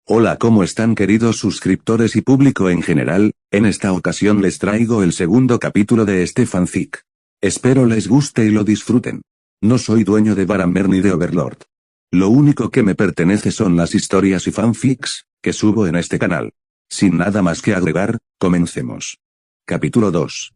Hola, ¿cómo están queridos suscriptores y público en general? En esta ocasión les traigo el segundo capítulo de este fanfic. Espero les guste y lo disfruten. No soy dueño de Varanmer ni de Overlord. Lo único que me pertenece son las historias y fanfics que subo en este canal. Sin nada más que agregar, comencemos. Capítulo 2.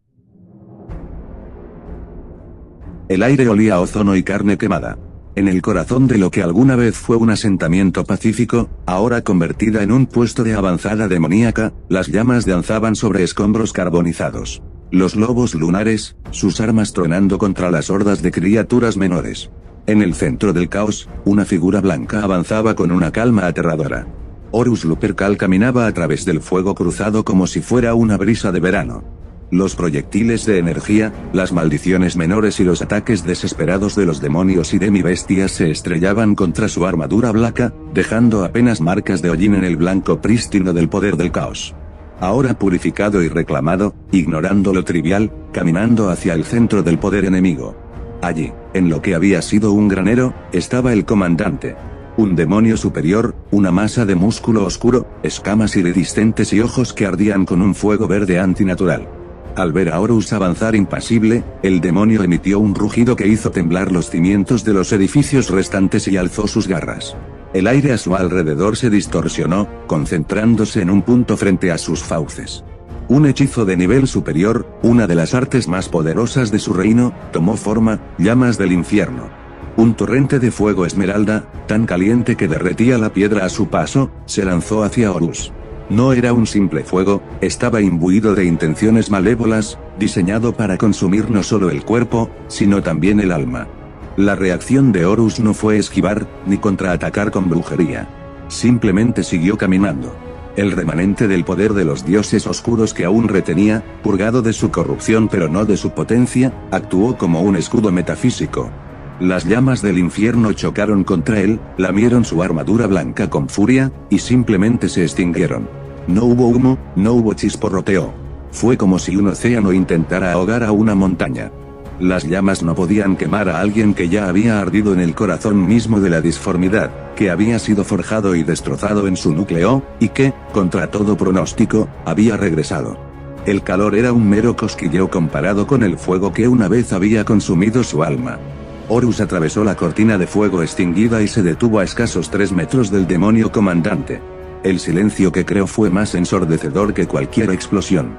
El aire olía a ozono y carne quemada. En el corazón de lo que alguna vez fue un asentamiento pacífico, ahora convertida en un puesto de avanzada demoníaca, las llamas danzaban sobre escombros carbonizados. Los lobos lunares, sus armas tronando contra las hordas de criaturas menores. En el centro del caos, una figura blanca avanzaba con una calma aterradora. Horus Lupercal caminaba a través del fuego cruzado como si fuera una brisa de verano. Los proyectiles de energía, las maldiciones menores y los ataques desesperados de los demonios y demibestias se estrellaban contra su armadura blanca, dejando apenas marcas de hollín en el blanco prístino del poder del caos. Ahora purificado y reclamado, ignorando lo trivial, caminando hacia el centro del poder enemigo. Allí, en lo que había sido un granero, estaba el comandante. Un demonio superior, una masa de músculo oscuro, escamas iridiscentes y ojos que ardían con un fuego verde antinatural. Al ver a Horus avanzar impasible, el demonio emitió un rugido que hizo temblar los cimientos de los edificios restantes y alzó sus garras. El aire a su alrededor se distorsionó, concentrándose en un punto frente a sus fauces. Un hechizo de nivel superior, una de las artes más poderosas de su reino, tomó forma, llamas del infierno. Un torrente de fuego esmeralda, tan caliente que derretía la piedra a su paso, se lanzó hacia Horus. No era un simple fuego, estaba imbuido de intenciones malévolas, diseñado para consumir no solo el cuerpo, sino también el alma. La reacción de Horus no fue esquivar, ni contraatacar con brujería. Simplemente siguió caminando. El remanente del poder de los dioses oscuros que aún retenía, purgado de su corrupción pero no de su potencia, actuó como un escudo metafísico. Las llamas del infierno chocaron contra él, lamieron su armadura blanca con furia, y simplemente se extinguieron. No hubo humo, no hubo chisporroteo. Fue como si un océano intentara ahogar a una montaña. Las llamas no podían quemar a alguien que ya había ardido en el corazón mismo de la disformidad, que había sido forjado y destrozado en su núcleo, y que, contra todo pronóstico, había regresado. El calor era un mero cosquilleo comparado con el fuego que una vez había consumido su alma. Horus atravesó la cortina de fuego extinguida y se detuvo a escasos 3 metros del demonio comandante. El silencio que creó fue más ensordecedor que cualquier explosión.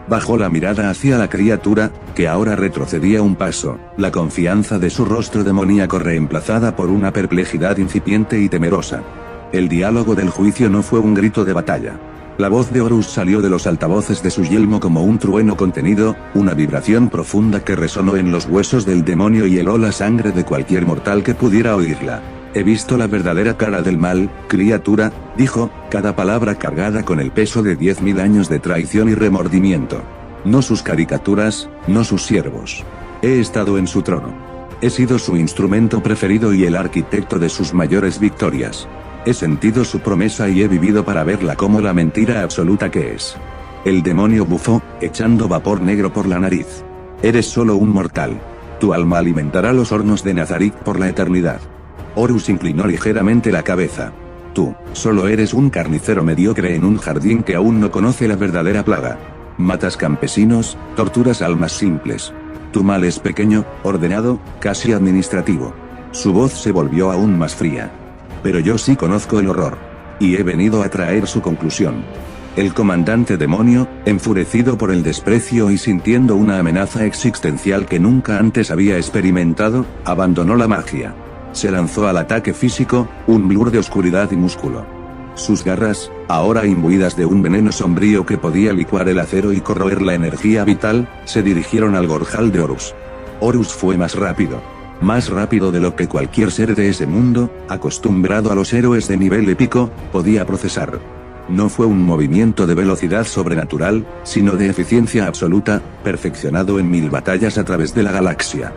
Bajó la mirada hacia la criatura, que ahora retrocedía un paso, la confianza de su rostro demoníaco reemplazada por una perplejidad incipiente y temerosa. El diálogo del juicio no fue un grito de batalla. La voz de Horus salió de los altavoces de su yelmo como un trueno contenido, una vibración profunda que resonó en los huesos del demonio y heló la sangre de cualquier mortal que pudiera oírla. He visto la verdadera cara del mal, criatura, dijo, cada palabra cargada con el peso de 10.000 años de traición y remordimiento. No sus caricaturas, no sus siervos. He estado en su trono. He sido su instrumento preferido y el arquitecto de sus mayores victorias. He sentido su promesa y he vivido para verla como la mentira absoluta que es. El demonio bufó, echando vapor negro por la nariz. Eres solo un mortal. Tu alma alimentará los hornos de Nazarick por la eternidad. Horus inclinó ligeramente la cabeza. Tú, solo eres un carnicero mediocre en un jardín que aún no conoce la verdadera plaga. Matas campesinos, torturas almas simples. Tu mal es pequeño, ordenado, casi administrativo. Su voz se volvió aún más fría. Pero yo sí conozco el horror. Y he venido a traer su conclusión. El comandante demonio, enfurecido por el desprecio y sintiendo una amenaza existencial que nunca antes había experimentado, abandonó la magia. Se lanzó al ataque físico, un blur de oscuridad y músculo. Sus garras, ahora imbuidas de un veneno sombrío que podía licuar el acero y corroer la energía vital, se dirigieron al gorjal de Horus. Horus fue más rápido de lo que cualquier ser de ese mundo, acostumbrado a los héroes de nivel épico, podía procesar. No fue un movimiento de velocidad sobrenatural, sino de eficiencia absoluta, perfeccionado en 1000 batallas a través de la galaxia.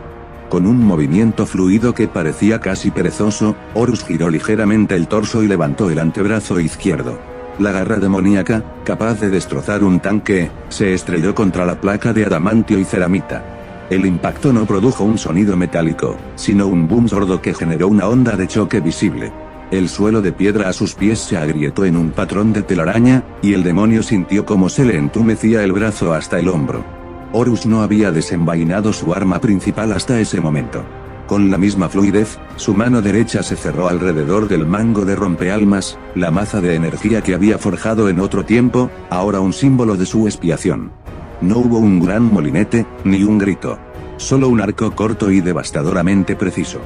Con un movimiento fluido que parecía casi perezoso, Horus giró ligeramente el torso y levantó el antebrazo izquierdo. La garra demoníaca, capaz de destrozar un tanque, se estrelló contra la placa de adamantio y ceramita. El impacto no produjo un sonido metálico, sino un boom sordo que generó una onda de choque visible. El suelo de piedra a sus pies se agrietó en un patrón de telaraña, y el demonio sintió como se le entumecía el brazo hasta el hombro. Horus no había desenvainado su arma principal hasta ese momento. Con la misma fluidez, su mano derecha se cerró alrededor del mango de rompealmas, la maza de energía que había forjado en otro tiempo, ahora un símbolo de su expiación. No hubo un gran molinete, ni un grito. Solo un arco corto y devastadoramente preciso.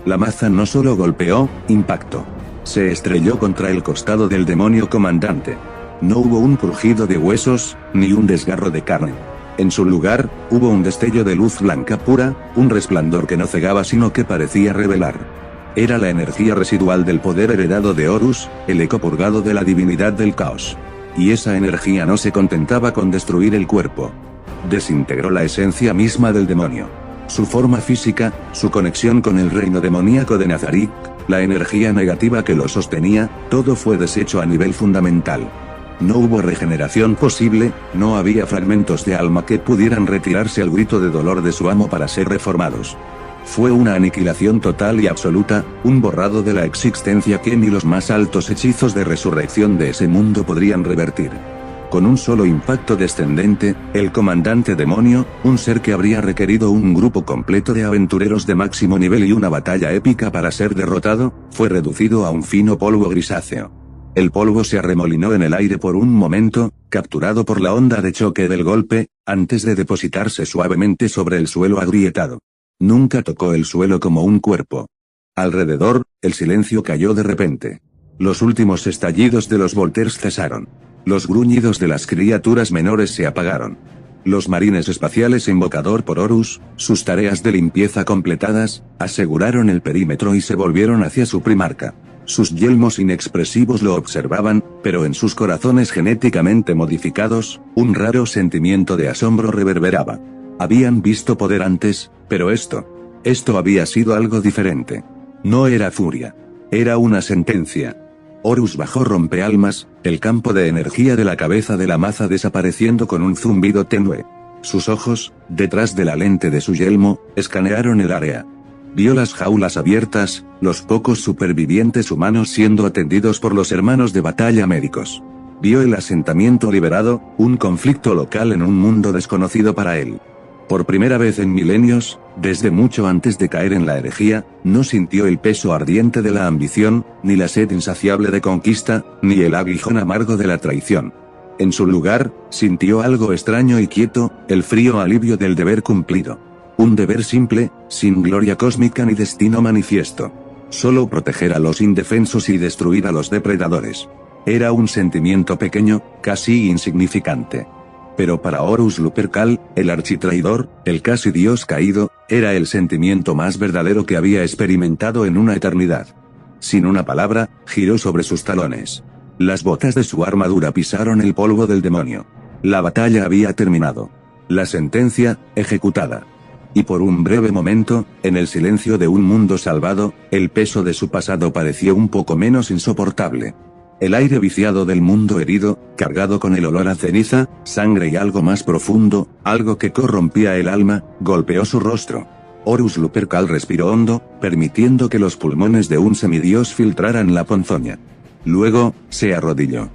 La maza no solo golpeó, impactó. Se estrelló contra el costado del demonio comandante. No hubo un crujido de huesos, ni un desgarro de carne. En su lugar, hubo un destello de luz blanca pura, un resplandor que no cegaba sino que parecía revelar. Era la energía residual del poder heredado de Horus, el eco purgado de la divinidad del caos. Y esa energía no se contentaba con destruir el cuerpo. Desintegró la esencia misma del demonio. Su forma física, su conexión con el reino demoníaco de Nazarick, la energía negativa que lo sostenía, todo fue deshecho a nivel fundamental. No hubo regeneración posible, no había fragmentos de alma que pudieran retirarse al grito de dolor de su amo para ser reformados. Fue una aniquilación total y absoluta, un borrado de la existencia que ni los más altos hechizos de resurrección de ese mundo podrían revertir. Con un solo impacto descendente, el comandante demonio, un ser que habría requerido un grupo completo de aventureros de máximo nivel y una batalla épica para ser derrotado, fue reducido a un fino polvo grisáceo. El polvo se arremolinó en el aire por un momento, capturado por la onda de choque del golpe, antes de depositarse suavemente sobre el suelo agrietado. Nunca tocó el suelo como un cuerpo. Alrededor, el silencio cayó de repente. Los últimos estallidos de los Volters cesaron. Los gruñidos de las criaturas menores se apagaron. Los marines espaciales invocador por Horus, sus tareas de limpieza completadas, aseguraron el perímetro y se volvieron hacia su primarca. Sus yelmos inexpresivos lo observaban, pero en sus corazones genéticamente modificados, un raro sentimiento de asombro reverberaba. Habían visto poder antes, pero esto había sido algo diferente. No era furia. Era una sentencia. Horus bajó rompealmas, el campo de energía de la cabeza de la maza desapareciendo con un zumbido tenue. Sus ojos, detrás de la lente de su yelmo, escanearon el área. Vio las jaulas abiertas, los pocos supervivientes humanos siendo atendidos por los hermanos de batalla médicos. Vio el asentamiento liberado, un conflicto local en un mundo desconocido para él. Por primera vez en milenios, desde mucho antes de caer en la herejía, no sintió el peso ardiente de la ambición, ni la sed insaciable de conquista, ni el aguijón amargo de la traición. En su lugar, sintió algo extraño y quieto, el frío alivio del deber cumplido. Un deber simple, sin gloria cósmica ni destino manifiesto. Solo proteger a los indefensos y destruir a los depredadores. Era un sentimiento pequeño, casi insignificante. Pero para Horus Lupercal, el architraidor, el casi dios caído, era el sentimiento más verdadero que había experimentado en una eternidad. Sin una palabra, giró sobre sus talones. Las botas de su armadura pisaron el polvo del demonio. La batalla había terminado. La sentencia, ejecutada. Y por un breve momento, en el silencio de un mundo salvado, el peso de su pasado pareció un poco menos insoportable. El aire viciado del mundo herido, cargado con el olor a ceniza, sangre y algo más profundo, algo que corrompía el alma, golpeó su rostro. Horus Lupercal respiró hondo, permitiendo que los pulmones de un semidios filtraran la ponzoña. Luego, se arrodilló.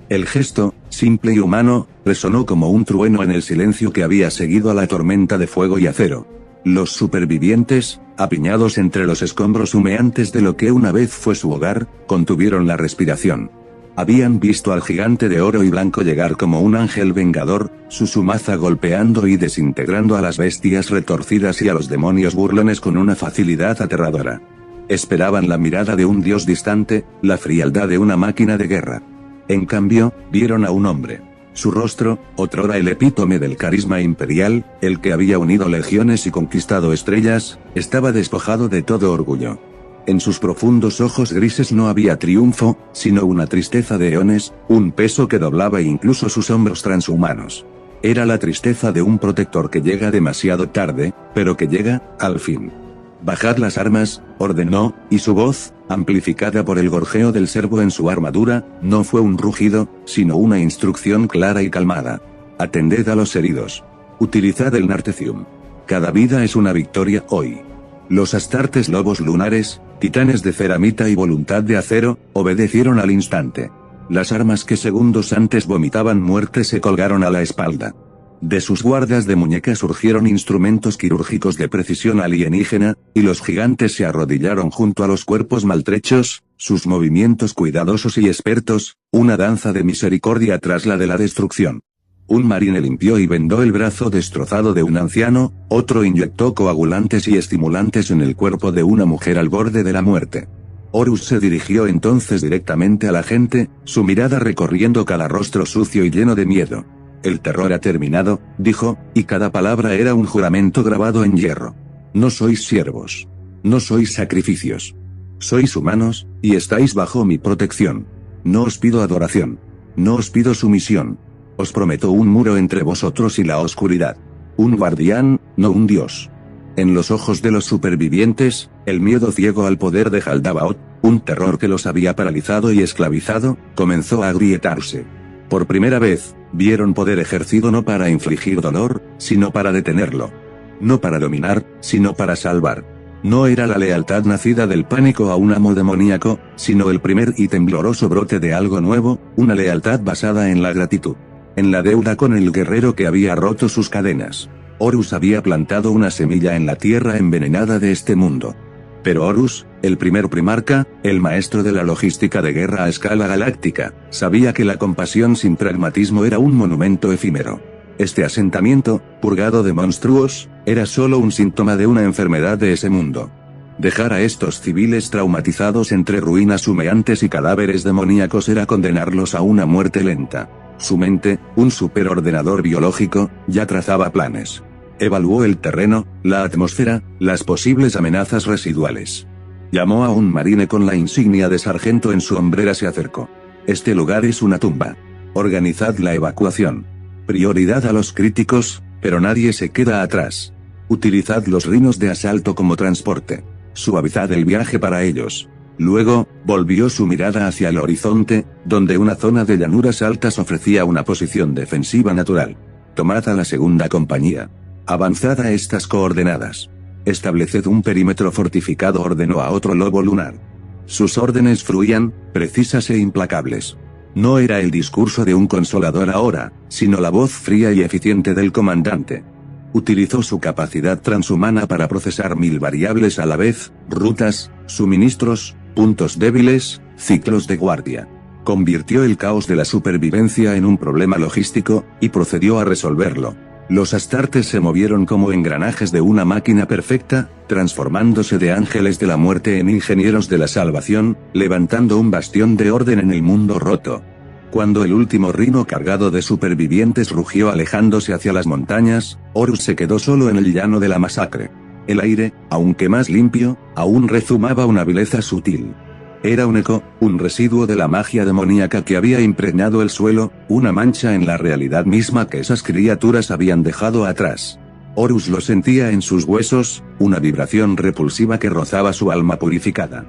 El gesto, simple y humano, resonó como un trueno en el silencio que había seguido a la tormenta de fuego y acero. Los supervivientes, apiñados entre los escombros humeantes de lo que una vez fue su hogar, contuvieron la respiración. Habían visto al gigante de oro y blanco llegar como un ángel vengador, su sumaza golpeando y desintegrando a las bestias retorcidas y a los demonios burlones con una facilidad aterradora. Esperaban la mirada de un dios distante, la frialdad de una máquina de guerra. En cambio, vieron a un hombre. Su rostro, otrora el epítome del carisma imperial, el que había unido legiones y conquistado estrellas, estaba despojado de todo orgullo. En sus profundos ojos grises no había triunfo, sino una tristeza de eones, un peso que doblaba incluso sus hombros transhumanos. Era la tristeza de un protector que llega demasiado tarde, pero que llega, al fin. «Bajad las armas», ordenó, y su voz, amplificada por el gorjeo del servo en su armadura, no fue un rugido, sino una instrucción clara y calmada. «Atended a los heridos. Utilizad el Nartecium. Cada vida es una victoria hoy». Los astartes lobos lunares, Titanes de ceramita y voluntad de acero, obedecieron al instante. Las armas que segundos antes vomitaban muerte se colgaron a la espalda. De sus guardas de muñecas surgieron instrumentos quirúrgicos de precisión alienígena, y los gigantes se arrodillaron junto a los cuerpos maltrechos, sus movimientos cuidadosos y expertos, una danza de misericordia tras la de la destrucción. Un marine limpió y vendó el brazo destrozado de un anciano, otro inyectó coagulantes y estimulantes en el cuerpo de una mujer al borde de la muerte. Horus se dirigió entonces directamente a la gente, su mirada recorriendo cada rostro sucio y lleno de miedo. El terror ha terminado, dijo, y cada palabra era un juramento grabado en hierro. No sois siervos. No sois sacrificios. Sois humanos, y estáis bajo mi protección. No os pido adoración. No os pido sumisión. Os prometo un muro entre vosotros y la oscuridad. Un guardián, no un dios. En los ojos de los supervivientes, el miedo ciego al poder de Jaldabaoth, un terror que los había paralizado y esclavizado, comenzó a agrietarse. Por primera vez, vieron poder ejercido no para infligir dolor, sino para detenerlo. No para dominar, sino para salvar. No era la lealtad nacida del pánico a un amo demoníaco, sino el primer y tembloroso brote de algo nuevo, una lealtad basada en la gratitud. En la deuda con el guerrero que había roto sus cadenas. Horus había plantado una semilla en la tierra envenenada de este mundo. Pero Horus, el primer primarca, el maestro de la logística de guerra a escala galáctica, sabía que la compasión sin pragmatismo era un monumento efímero. Este asentamiento, purgado de monstruos, era solo un síntoma de una enfermedad de ese mundo. Dejar a estos civiles traumatizados entre ruinas humeantes y cadáveres demoníacos era condenarlos a una muerte lenta. Su mente, un superordenador biológico, ya trazaba planes. Evaluó el terreno, la atmósfera, las posibles amenazas residuales. Llamó a un marine con la insignia de sargento en su hombrera, se acercó. Este lugar es una tumba. Organizad la evacuación. Prioridad a los críticos, pero nadie se queda atrás. Utilizad los rinos de asalto como transporte. Suavizad el viaje para ellos. Luego, volvió su mirada hacia el horizonte, donde una zona de llanuras altas ofrecía una posición defensiva natural. Tomad a la segunda compañía. Avanzad a estas coordenadas. Estableced un perímetro fortificado, ordenó a otro lobo lunar. Sus órdenes fluían, precisas e implacables. No era el discurso de un consolador ahora, sino la voz fría y eficiente del comandante. Utilizó su capacidad transhumana para procesar 1000 variables a la vez, rutas, suministros, puntos débiles, ciclos de guardia. Convirtió el caos de la supervivencia en un problema logístico, y procedió a resolverlo. Los astartes se movieron como engranajes de una máquina perfecta, transformándose de ángeles de la muerte en ingenieros de la salvación, levantando un bastión de orden en el mundo roto. Cuando el último rino cargado de supervivientes rugió alejándose hacia las montañas, Horus se quedó solo en el llano de la masacre. El aire, aunque más limpio, aún rezumaba una vileza sutil. Era un eco, un residuo de la magia demoníaca que había impregnado el suelo, una mancha en la realidad misma que esas criaturas habían dejado atrás. Horus lo sentía en sus huesos, una vibración repulsiva que rozaba su alma purificada.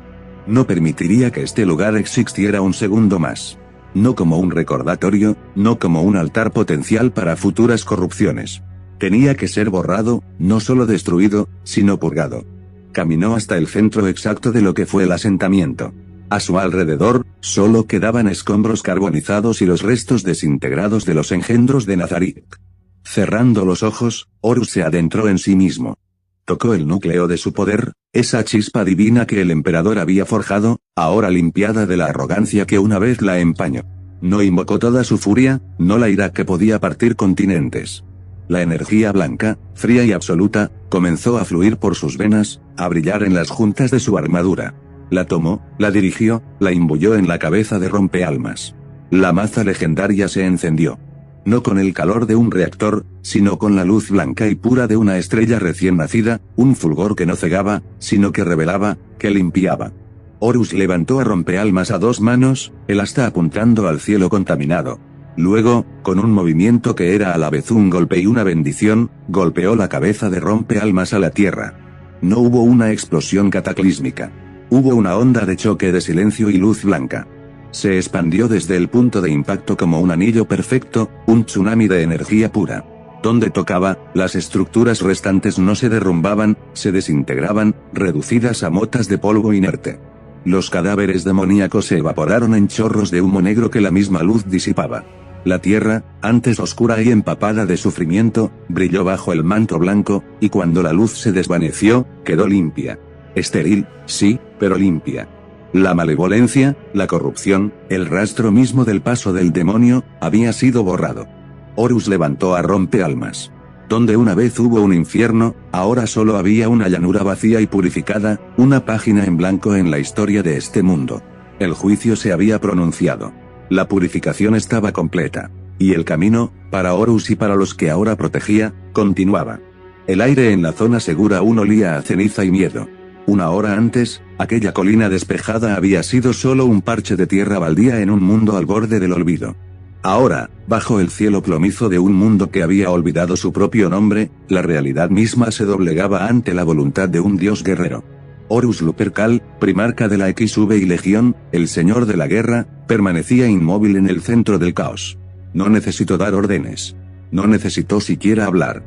No permitiría que este lugar existiera un segundo más. No como un recordatorio, no como un altar potencial para futuras corrupciones. Tenía que ser borrado, no solo destruido, sino purgado. Caminó hasta el centro exacto de lo que fue el asentamiento. A su alrededor, solo quedaban escombros carbonizados y los restos desintegrados de los engendros de Nazarick. Cerrando los ojos, Horus se adentró en sí mismo. Tocó el núcleo de su poder, esa chispa divina que el emperador había forjado, ahora limpiada de la arrogancia que una vez la empañó. No invocó toda su furia, no la ira que podía partir continentes. La energía blanca, fría y absoluta, comenzó a fluir por sus venas, a brillar en las juntas de su armadura. La tomó, la dirigió, la imbuyó en la cabeza de Rompealmas. La maza legendaria se encendió. No con el calor de un reactor, sino con la luz blanca y pura de una estrella recién nacida, un fulgor que no cegaba, sino que revelaba, que limpiaba. Horus levantó a Rompealmas a 2 manos, el asta apuntando al cielo contaminado. Luego, con un movimiento que era a la vez un golpe y una bendición, golpeó la cabeza de Rompealmas a la tierra. No hubo una explosión cataclísmica. Hubo una onda de choque de silencio y luz blanca. Se expandió desde el punto de impacto como un anillo perfecto, un tsunami de energía pura. Donde tocaba, las estructuras restantes no se derrumbaban, se desintegraban, reducidas a motas de polvo inerte. Los cadáveres demoníacos se evaporaron en chorros de humo negro que la misma luz disipaba. La tierra, antes oscura y empapada de sufrimiento, brilló bajo el manto blanco, y cuando la luz se desvaneció, quedó limpia. Estéril, sí, pero limpia. La malevolencia, la corrupción, el rastro mismo del paso del demonio, había sido borrado. Horus levantó a Rompealmas. Donde una vez hubo un infierno, ahora solo había una llanura vacía y purificada, una página en blanco en la historia de este mundo. El juicio se había pronunciado. La purificación estaba completa. Y el camino, para Horus y para los que ahora protegía, continuaba. El aire en la zona segura aún olía a ceniza y miedo. Una hora antes, aquella colina despejada había sido solo un parche de tierra baldía en un mundo al borde del olvido. Ahora, bajo el cielo plomizo de un mundo que había olvidado su propio nombre, la realidad misma se doblegaba ante la voluntad de un dios guerrero. Horus Lupercal, primarca de la XV y Legión, el señor de la guerra, permanecía inmóvil en el centro del caos. No necesitó dar órdenes. No necesitó siquiera hablar.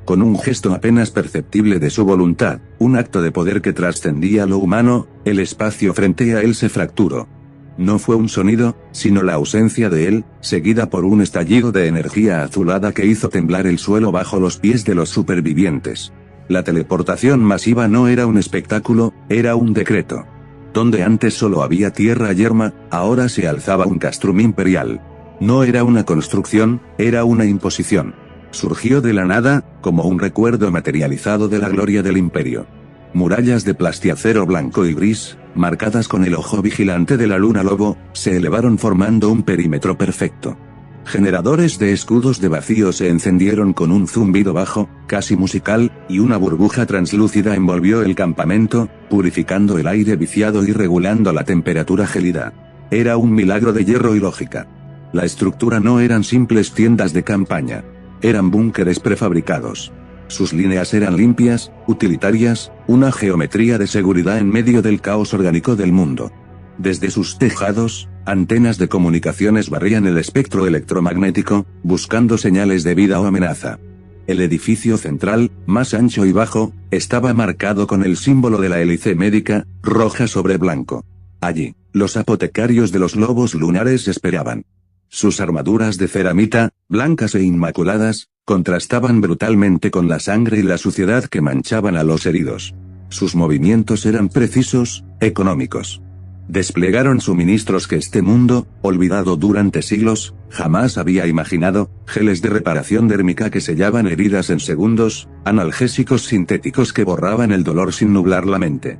Con un gesto apenas perceptible de su voluntad, un acto de poder que trascendía lo humano, el espacio frente a él se fracturó. No fue un sonido, sino la ausencia de él, seguida por un estallido de energía azulada que hizo temblar el suelo bajo los pies de los supervivientes. La teleportación masiva no era un espectáculo, era un decreto. Donde antes solo había tierra yerma, ahora se alzaba un castrum imperial. No era una construcción, era una imposición. Surgió de la nada, como un recuerdo materializado de la gloria del imperio. Murallas de plastiacero blanco y gris, marcadas con el ojo vigilante de la luna lobo, se elevaron formando un perímetro perfecto. Generadores de escudos de vacío se encendieron con un zumbido bajo, casi musical, y una burbuja translúcida envolvió el campamento, purificando el aire viciado y regulando la temperatura gélida. Era un milagro de hierro y lógica. La estructura no eran simples tiendas de campaña. Eran búnkeres prefabricados. Sus líneas eran limpias, utilitarias, una geometría de seguridad en medio del caos orgánico del mundo. Desde sus tejados, antenas de comunicaciones barrían el espectro electromagnético, buscando señales de vida o amenaza. El edificio central, más ancho y bajo, estaba marcado con el símbolo de la hélice médica, roja sobre blanco. Allí, los apotecarios de los lobos lunares esperaban. Sus armaduras de ceramita, blancas e inmaculadas, contrastaban brutalmente con la sangre y la suciedad que manchaban a los heridos. Sus movimientos eran precisos, económicos. Desplegaron suministros que este mundo, olvidado durante siglos, jamás había imaginado, geles de reparación dérmica que sellaban heridas en segundos, analgésicos sintéticos que borraban el dolor sin nublar la mente.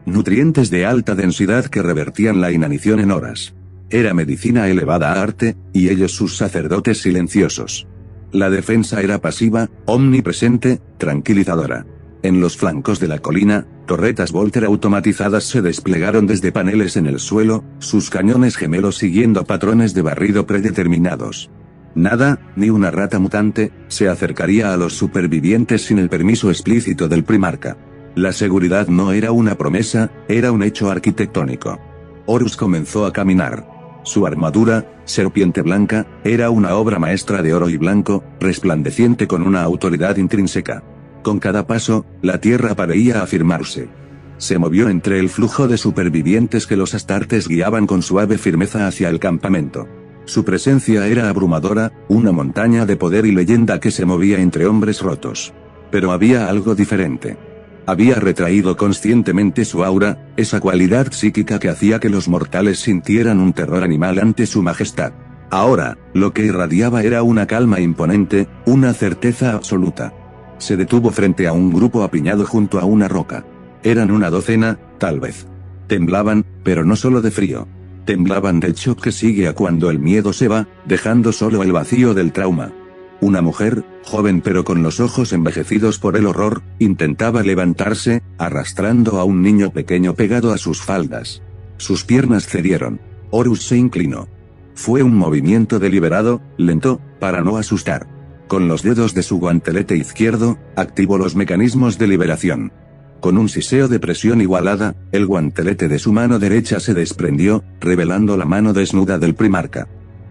Nutrientes de alta densidad que revertían la inanición en horas. Era medicina elevada a arte, y ellos sus sacerdotes silenciosos. La defensa era pasiva, omnipresente, tranquilizadora. En los flancos de la colina, torretas Volter automatizadas se desplegaron desde paneles en el suelo, sus cañones gemelos siguiendo patrones de barrido predeterminados. Nada, ni una rata mutante, se acercaría a los supervivientes sin el permiso explícito del primarca. La seguridad no era una promesa, era un hecho arquitectónico. Horus comenzó a caminar. Su armadura, serpiente blanca, era una obra maestra de oro y blanco, resplandeciente con una autoridad intrínseca. Con cada paso, la tierra parecía afirmarse. Se movió entre el flujo de supervivientes que los astartes guiaban con suave firmeza hacia el campamento. Su presencia era abrumadora, una montaña de poder y leyenda que se movía entre hombres rotos. Pero había algo diferente. Había retraído conscientemente su aura, esa cualidad psíquica que hacía que los mortales sintieran un terror animal ante su majestad. Ahora, lo que irradiaba era una calma imponente, una certeza absoluta. Se detuvo frente a un grupo apiñado junto a una roca. Eran una docena, tal vez. Temblaban, pero no solo de frío. Temblaban del shock que sigue a cuando el miedo se va, dejando solo el vacío del trauma. Una mujer, joven pero con los ojos envejecidos por el horror, intentaba levantarse, arrastrando a un niño pequeño pegado a sus faldas. Sus piernas cedieron. Horus se inclinó. Fue un movimiento deliberado, lento, para no asustar. Con los dedos de su guantelete izquierdo, activó los mecanismos de liberación. Con un siseo de presión igualada, el guantelete de su mano derecha se desprendió, revelando la mano desnuda del primarca.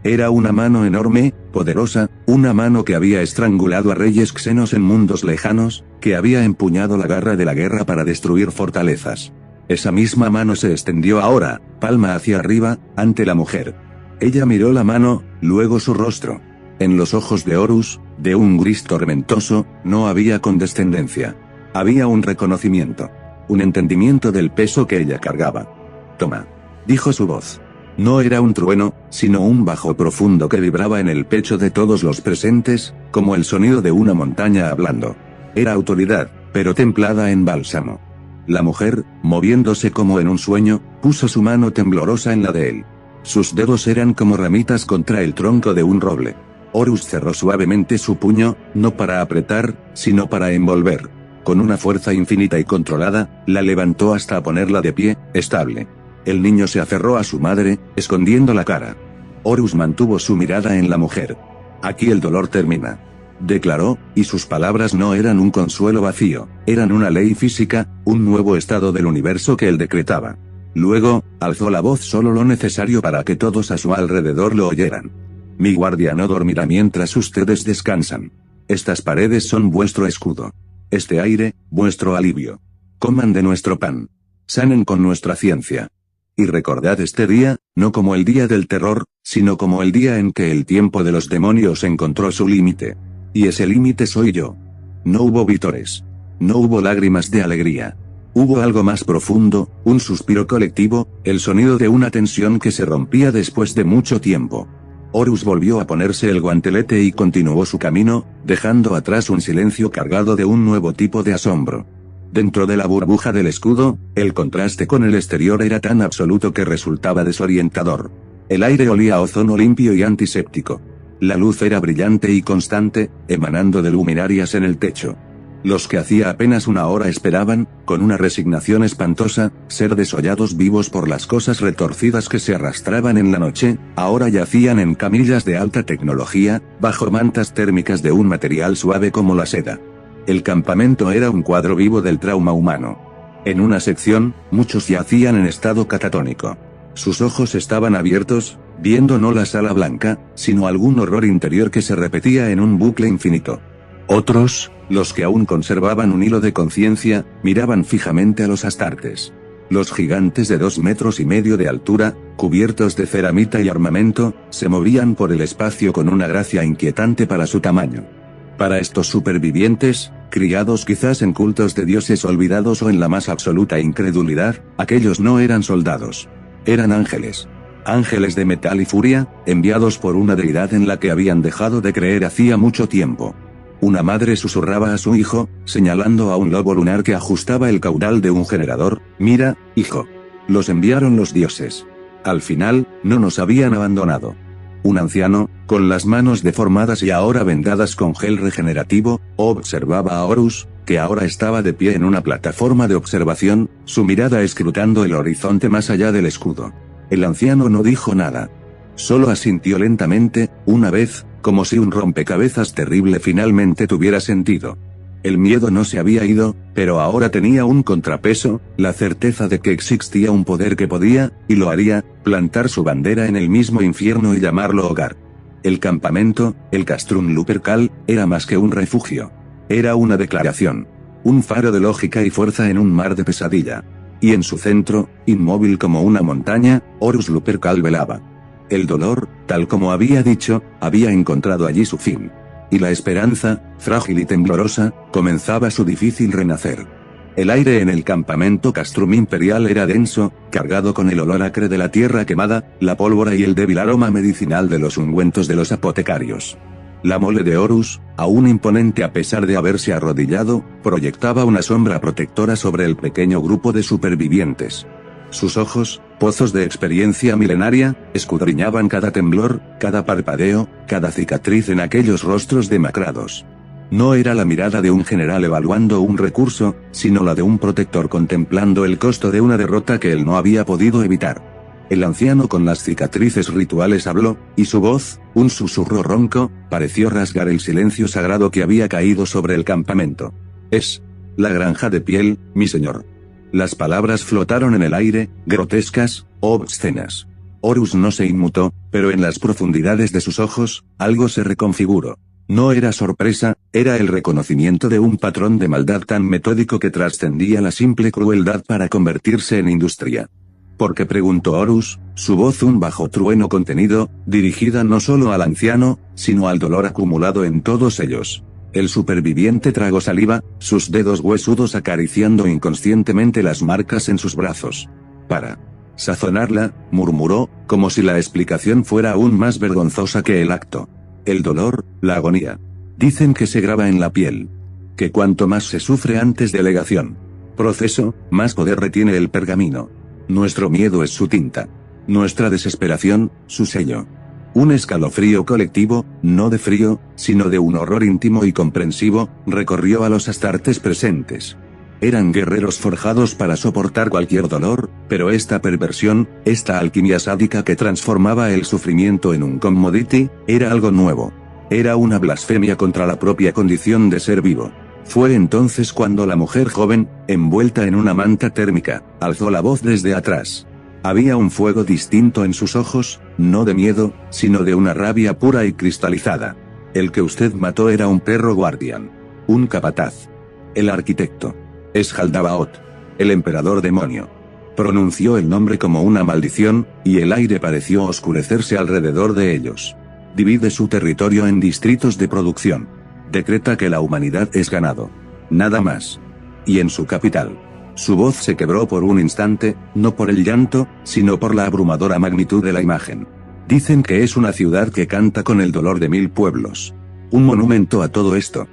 Era una mano enorme, poderosa, Una mano que había estrangulado a reyes xenos en mundos lejanos, que había empuñado la garra de la guerra para destruir fortalezas. Esa misma mano se extendió ahora, palma hacia arriba, ante la mujer. Ella miró la mano, luego su rostro. En los ojos de Horus, de un gris tormentoso, no había condescendencia. Había un reconocimiento. Un entendimiento del peso que ella cargaba. «Toma», dijo su voz. No era un trueno, sino un bajo profundo que vibraba en el pecho de todos los presentes, como el sonido de una montaña hablando. Era autoridad, pero templada en bálsamo. La mujer, moviéndose como en un sueño, puso su mano temblorosa en la de él. Sus dedos eran como ramitas contra el tronco de un roble. Horus cerró suavemente su puño, no para apretar, sino para envolver. Con una fuerza infinita y controlada, la levantó hasta ponerla de pie, estable. El niño se aferró a su madre, escondiendo la cara. Horus mantuvo su mirada en la mujer. «Aquí el dolor termina», declaró, y sus palabras no eran un consuelo vacío, eran una ley física, un nuevo estado del universo que él decretaba. Luego, alzó la voz solo lo necesario para que todos a su alrededor lo oyeran. «Mi guardia no dormirá mientras ustedes descansan. Estas paredes son vuestro escudo. Este aire, vuestro alivio. Coman de nuestro pan. Sanen con nuestra ciencia. Y recordad este día, no como el día del terror, sino como el día en que el tiempo de los demonios encontró su límite. Y ese límite soy yo». No hubo vítores. No hubo lágrimas de alegría. Hubo algo más profundo, un suspiro colectivo, el sonido de una tensión que se rompía después de mucho tiempo. Horus volvió a ponerse el guantelete y continuó su camino, dejando atrás un silencio cargado de un nuevo tipo de asombro. Dentro de la burbuja del escudo, el contraste con el exterior era tan absoluto que resultaba desorientador. El aire olía a ozono limpio y antiséptico. La luz era brillante y constante, emanando de luminarias en el techo. Los que hacía apenas una hora esperaban, con una resignación espantosa, ser desollados vivos por las cosas retorcidas que se arrastraban en la noche, ahora yacían en camillas de alta tecnología, bajo mantas térmicas de un material suave como la seda. El campamento era un cuadro vivo del trauma humano. En una sección, muchos yacían en estado catatónico. Sus ojos estaban abiertos, viendo no la sala blanca, sino algún horror interior que se repetía en un bucle infinito. Otros, los que aún conservaban un hilo de conciencia, miraban fijamente a los astartes. Los gigantes de 2,5 metros de altura, cubiertos de ceramita y armamento, se movían por el espacio con una gracia inquietante para su tamaño. Para estos supervivientes, criados quizás en cultos de dioses olvidados o en la más absoluta incredulidad, aquellos no eran soldados. Eran ángeles. Ángeles de metal y furia, enviados por una deidad en la que habían dejado de creer hacía mucho tiempo. Una madre susurraba a su hijo, señalando a un lobo lunar que ajustaba el caudal de un generador: «Mira, hijo. Los enviaron los dioses. Al final, no nos habían abandonado». Un anciano, con las manos deformadas y ahora vendadas con gel regenerativo, observaba a Horus, que ahora estaba de pie en una plataforma de observación, su mirada escrutando el horizonte más allá del escudo. El anciano no dijo nada. Solo asintió lentamente, una vez, como si un rompecabezas terrible finalmente tuviera sentido. El miedo no se había ido, pero ahora tenía un contrapeso, la certeza de que existía un poder que podía, y lo haría, plantar su bandera en el mismo infierno y llamarlo hogar. El campamento, el Castrum Lupercal, era más que un refugio. Era una declaración. Un faro de lógica y fuerza en un mar de pesadilla. Y en su centro, inmóvil como una montaña, Horus Lupercal velaba. El dolor, tal como había dicho, había encontrado allí su fin. Y la esperanza, frágil y temblorosa, comenzaba su difícil renacer. El aire en el campamento Castrum Imperial era denso, cargado con el olor acre de la tierra quemada, la pólvora y el débil aroma medicinal de los ungüentos de los apotecarios. La mole de Horus, aún imponente a pesar de haberse arrodillado, proyectaba una sombra protectora sobre el pequeño grupo de supervivientes. Sus ojos, pozos de experiencia milenaria, escudriñaban cada temblor, cada parpadeo, cada cicatriz en aquellos rostros demacrados. No era la mirada de un general evaluando un recurso, sino la de un protector contemplando el costo de una derrota que él no había podido evitar. El anciano con las cicatrices rituales habló, y su voz, un susurro ronco, pareció rasgar el silencio sagrado que había caído sobre el campamento. «Es la granja de piel, mi señor». Las palabras flotaron en el aire, grotescas, obscenas. Horus no se inmutó, pero en las profundidades de sus ojos, algo se reconfiguró. No era sorpresa, era el reconocimiento de un patrón de maldad tan metódico que trascendía la simple crueldad para convertirse en industria. ¿Por qué?, preguntó Horus, su voz un bajo trueno contenido, dirigida no solo al anciano, sino al dolor acumulado en todos ellos. El superviviente tragó saliva, sus dedos huesudos acariciando inconscientemente las marcas en sus brazos. Para sazonarla, murmuró, como si la explicación fuera aún más vergonzosa que el acto. El dolor, la agonía. Dicen que se graba en la piel. Que cuanto más se sufre antes de legación. Proceso, más poder retiene el pergamino. Nuestro miedo es su tinta. Nuestra desesperación, su sello. Un escalofrío colectivo, no de frío, sino de un horror íntimo y comprensivo, recorrió a los astartes presentes. Eran guerreros forjados para soportar cualquier dolor, pero esta perversión, esta alquimia sádica que transformaba el sufrimiento en un commodity, era algo nuevo. Era una blasfemia contra la propia condición de ser vivo. Fue entonces cuando la mujer joven, envuelta en una manta térmica, alzó la voz desde atrás. Había un fuego distinto en sus ojos, no de miedo, sino de una rabia pura y cristalizada. El que usted mató era un perro guardián. Un capataz. El arquitecto. Es Jaldabaoth. El emperador demonio. Pronunció el nombre como una maldición, y el aire pareció oscurecerse alrededor de ellos. Divide su territorio en distritos de producción. Decreta que la humanidad es ganado. Nada más. Y en su capital. Su voz se quebró por un instante, no por el llanto, sino por la abrumadora magnitud de la imagen. Dicen que es una ciudad que canta con el dolor de 1000 pueblos. Un monumento a todo esto.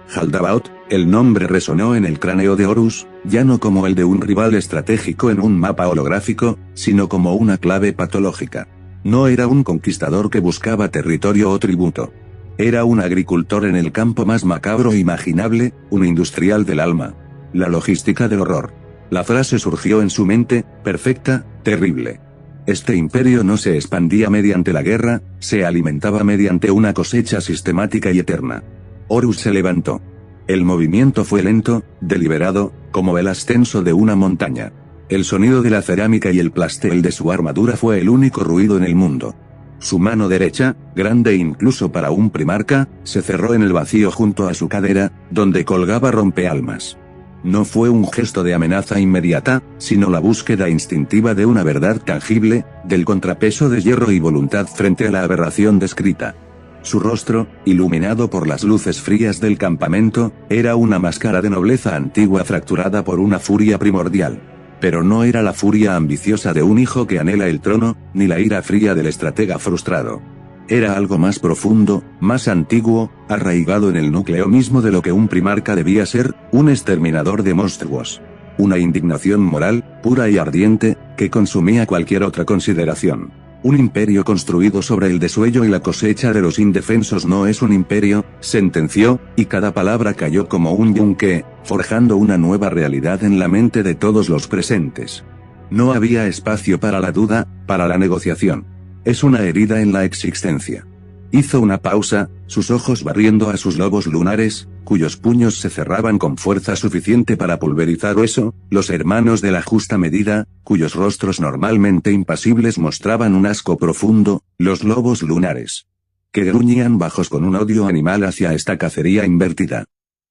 Jaldabaoth, el nombre resonó en el cráneo de Horus, ya no como el de un rival estratégico en un mapa holográfico, sino como una clave patológica. No era un conquistador que buscaba territorio o tributo. Era un agricultor en el campo más macabro e imaginable, un industrial del alma. La logística del horror. La frase surgió en su mente, perfecta, terrible. Este imperio no se expandía mediante la guerra, se alimentaba mediante una cosecha sistemática y eterna. Horus se levantó. El movimiento fue lento, deliberado, como el ascenso de una montaña. El sonido de la cerámica y el plastel de su armadura fue el único ruido en el mundo. Su mano derecha, grande incluso para un primarca, se cerró en el vacío junto a su cadera, donde colgaba rompealmas. No fue un gesto de amenaza inmediata, sino la búsqueda instintiva de una verdad tangible, del contrapeso de hierro y voluntad frente a la aberración descrita. Su rostro, iluminado por las luces frías del campamento, era una máscara de nobleza antigua fracturada por una furia primordial. Pero no era la furia ambiciosa de un hijo que anhela el trono, ni la ira fría del estratega frustrado. Era algo más profundo, más antiguo, arraigado en el núcleo mismo de lo que un primarca debía ser, un exterminador de monstruos. Una indignación moral, pura y ardiente, que consumía cualquier otra consideración. Un imperio construido sobre el desuello y la cosecha de los indefensos no es un imperio, sentenció, y cada palabra cayó como un yunque, forjando una nueva realidad en la mente de todos los presentes. No había espacio para la duda, para la negociación. Es una herida en la existencia. Hizo una pausa, sus ojos barriendo a sus lobos lunares, cuyos puños se cerraban con fuerza suficiente para pulverizar hueso, los hermanos de la justa medida, cuyos rostros normalmente impasibles mostraban un asco profundo, los lobos lunares. Que gruñían bajos con un odio animal hacia esta cacería invertida.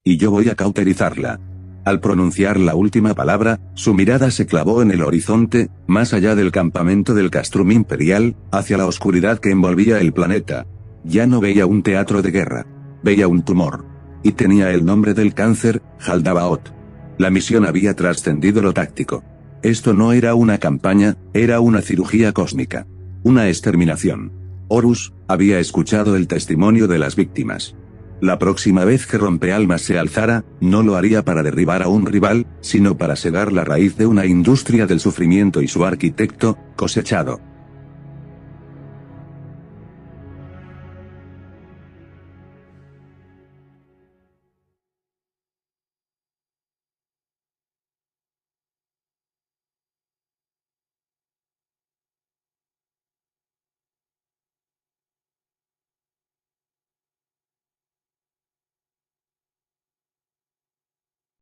Y yo voy a cauterizarla. Al pronunciar la última palabra, su mirada se clavó en el horizonte, más allá del campamento del Castrum Imperial, hacia la oscuridad que envolvía el planeta. Ya no veía un teatro de guerra. Veía un tumor. Y tenía el nombre del cáncer, Jaldabaoth. La misión había trascendido lo táctico. Esto no era una campaña, era una cirugía cósmica. Una exterminación. Horus había escuchado el testimonio de las víctimas. La próxima vez que Rompealmas se alzara, no lo haría para derribar a un rival, sino para segar la raíz de una industria del sufrimiento y su arquitecto, cosechado.